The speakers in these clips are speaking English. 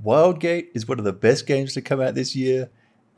Wildgate is one of the best games to come out this year,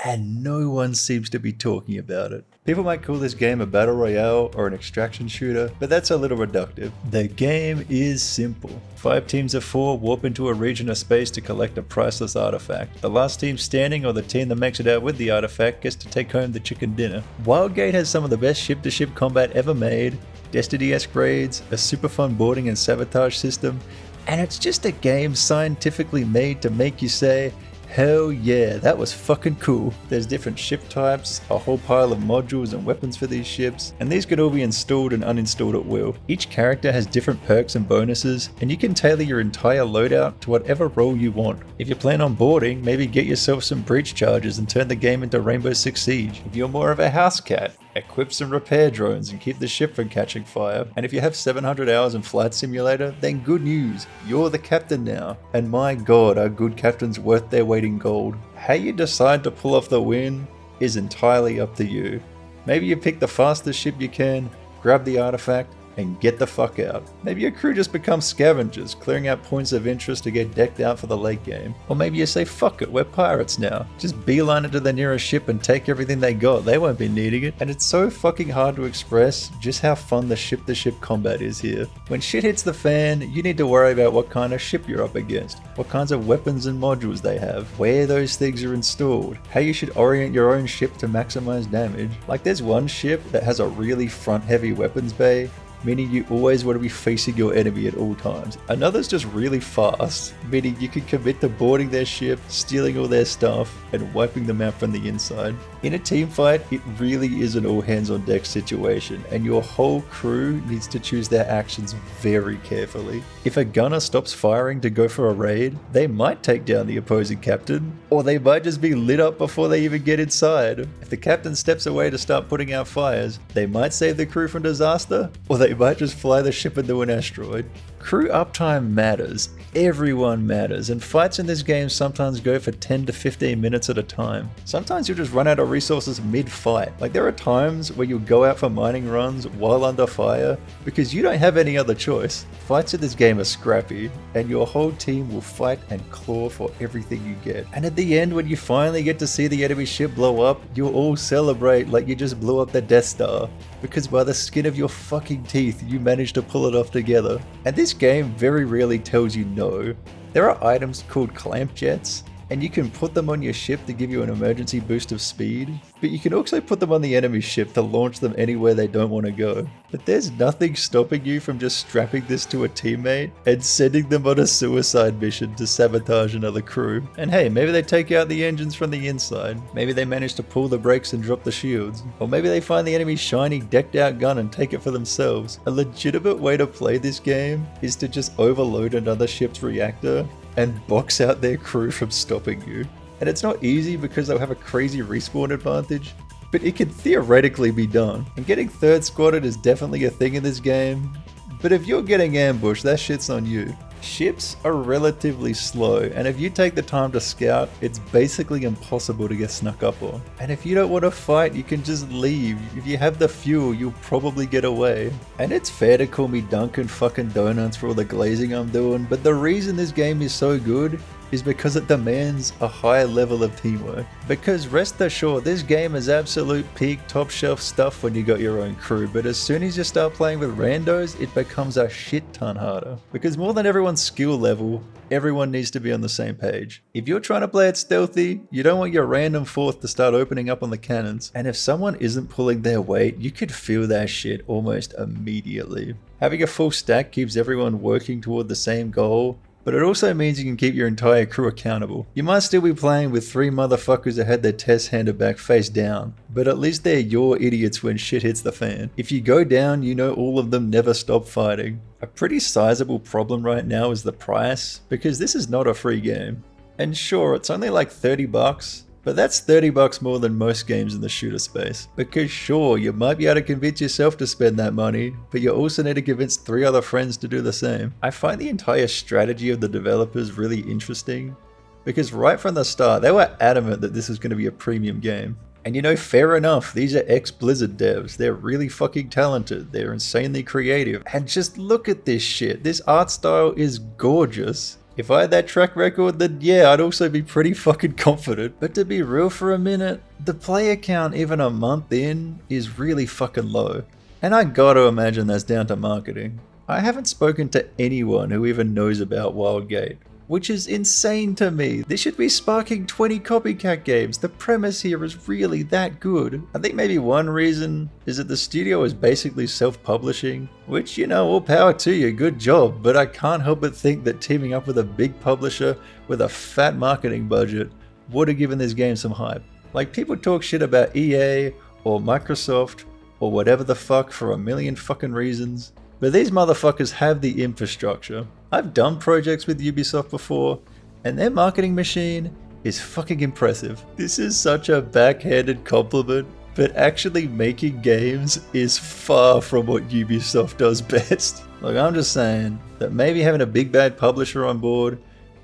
and no one seems to be talking about it. People might call this game a battle royale or an extraction shooter, but that's a little reductive. The game is simple. 5 teams of 4 warp into a region of space to collect a priceless artifact. The last team standing, or the team that makes it out with the artifact, gets to take home the chicken dinner. Wildgate has some of the best ship-to-ship combat ever made, Destiny-esque raids, a super fun boarding and sabotage system, and it's just a game scientifically made to make you say, hell yeah, that was fucking cool. There's different ship types, a whole pile of modules and weapons for these ships, and these could all be installed and uninstalled at will. Each character has different perks and bonuses, and you can tailor your entire loadout to whatever role you want. If you plan on boarding, maybe get yourself some breach charges and turn the game into Rainbow Six Siege. If you're more of a house cat, equip some repair drones and keep the ship from catching fire. And if you have 700 hours in Flight Simulator, then good news, you're the captain now. And my god, are good captains worth their weight in gold. How you decide to pull off the win is entirely up to you. Maybe you pick the fastest ship you can, grab the artifact, and get the fuck out. Maybe your crew just becomes scavengers, clearing out points of interest to get decked out for the late game. Or maybe you say, fuck it, we're pirates now. Just beeline it to the nearest ship and take everything they got, they won't be needing it. And it's so fucking hard to express just how fun the ship-to-ship combat is here. When shit hits the fan, you need to worry about what kind of ship you're up against, what kinds of weapons and modules they have, where those things are installed, how you should orient your own ship to maximize damage. Like there's one ship that has a really front-heavy weapons bay, meaning you always want to be facing your enemy at all times. Another's just really fast, meaning you can commit to boarding their ship, stealing all their stuff, and wiping them out from the inside. In a team fight, it really is an all hands on deck situation, and your whole crew needs to choose their actions very carefully. If a gunner stops firing to go for a raid, they might take down the opposing captain, or they might just be lit up before they even get inside. If the captain steps away to start putting out fires, they might save the crew from disaster, or they might just fly the ship into an asteroid. Crew uptime matters. Everyone matters, and fights in this game sometimes go for 10 to 15 minutes at a time. Sometimes you'll just run out of resources mid-fight. Like there are times where you'll go out for mining runs while under fire because you don't have any other choice. Fights in this game are scrappy, and your whole team will fight and claw for everything you get. And at the end, when you finally get to see the enemy ship blow up, you'll all celebrate like you just blew up the Death Star, because by the skin of your fucking teeth, you managed to pull it off together. And this game very rarely tells you no. There are items called clamp jets, and you can put them on your ship to give you an emergency boost of speed, but you can also put them on the enemy ship to launch them anywhere they don't want to go. But there's nothing stopping you from just strapping this to a teammate and sending them on a suicide mission to sabotage another crew. And hey, maybe they take out the engines from the inside, maybe they manage to pull the brakes and drop the shields, or maybe they find the enemy's shiny decked out gun and take it for themselves. A legitimate way to play this game is to just overload another ship's reactor and box out their crew from stopping you. And it's not easy because they'll have a crazy respawn advantage, but it can theoretically be done. And getting third squatted is definitely a thing in this game, but if you're getting ambushed, that shit's on you. Ships are relatively slow, and if you take the time to scout, it's basically impossible to get snuck up on. And if you don't want to fight, you can just leave. If you have the fuel, you'll probably get away. And it's fair to call me Dunkin' fucking Donuts for all the glazing I'm doing, but the reason this game is so good is because it demands a high level of teamwork. Because rest assured, this game is absolute peak top shelf stuff when you got your own crew, but as soon as you start playing with randos, it becomes a shit ton harder. Because more than everyone's skill level, everyone needs to be on the same page. If you're trying to play it stealthy, you don't want your random fourth to start opening up on the cannons, and if someone isn't pulling their weight, you could feel that shit almost immediately. Having a full stack keeps everyone working toward the same goal, but it also means you can keep your entire crew accountable. You might still be playing with 3 motherfuckers that had their tests handed back face down, but at least they're your idiots when shit hits the fan. If you go down, you know all of them never stop fighting. A pretty sizable problem right now is the price, because this is not a free game. And sure, it's only like $30, but that's $30 more than most games in the shooter space. Because sure, you might be able to convince yourself to spend that money, but you also need to convince 3 other friends to do the same. I find the entire strategy of the developers really interesting, because right from the start, they were adamant that this was going to be a premium game. And you know, fair enough, these are ex-Blizzard devs. They're really fucking talented. They're insanely creative. And just look at this shit. This art style is gorgeous. If I had that track record, then yeah, I'd also be pretty fucking confident. But to be real for a minute, the player count even a month in is really fucking low. And I gotta imagine that's down to marketing. I haven't spoken to anyone who even knows about Wildgate, which is insane to me. This should be sparking 20 copycat games. The premise here is really that good. I think maybe one reason is that the studio is basically self-publishing, which, you know, all power to you, good job, but I can't help but think that teaming up with a big publisher with a fat marketing budget would have given this game some hype. Like, people talk shit about EA or Microsoft or whatever the fuck for a million fucking reasons, but these motherfuckers have the infrastructure. I've done projects with Ubisoft before, and their marketing machine is fucking impressive. This is such a backhanded compliment, but actually making games is far from what Ubisoft does best. Like, I'm just saying that maybe having a big bad publisher on board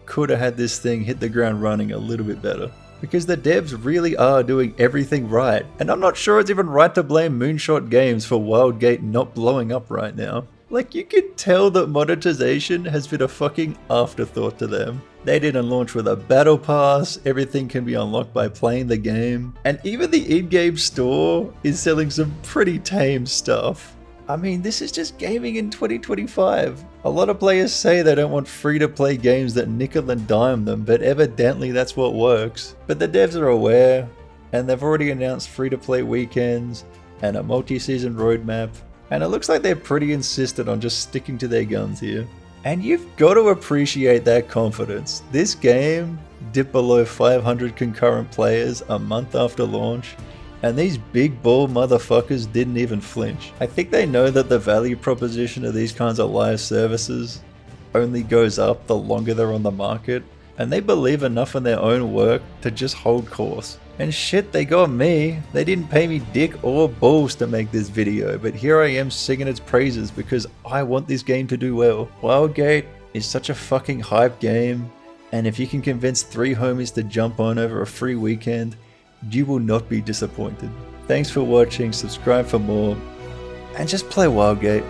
could have had this thing hit the ground running a little bit better. Because the devs really are doing everything right, and I'm not sure it's even right to blame Moonshot Games for Wildgate not blowing up right now. Like, you can tell that monetization has been a fucking afterthought to them. They didn't launch with a battle pass, everything can be unlocked by playing the game, and even the in-game store is selling some pretty tame stuff. I mean, this is just gaming in 2025. A lot of players say they don't want free-to-play games that nickel and dime them, but evidently that's what works. But the devs are aware, and they've already announced free-to-play weekends and a multi-season roadmap, and it looks like they're pretty insistent on just sticking to their guns here. And you've got to appreciate that confidence. This game dipped below 500 concurrent players a month after launch, and these big ball motherfuckers didn't even flinch. I think they know that the value proposition of these kinds of live services only goes up the longer they're on the market, and they believe enough in their own work to just hold course. And shit, they got me. They didn't pay me dick or balls to make this video, but here I am singing its praises because I want this game to do well. Wildgate is such a fucking hype game, and if you can convince 3 homies to jump on over a free weekend, you will not be disappointed. Thanks for watching, subscribe for more, and just play Wildgate.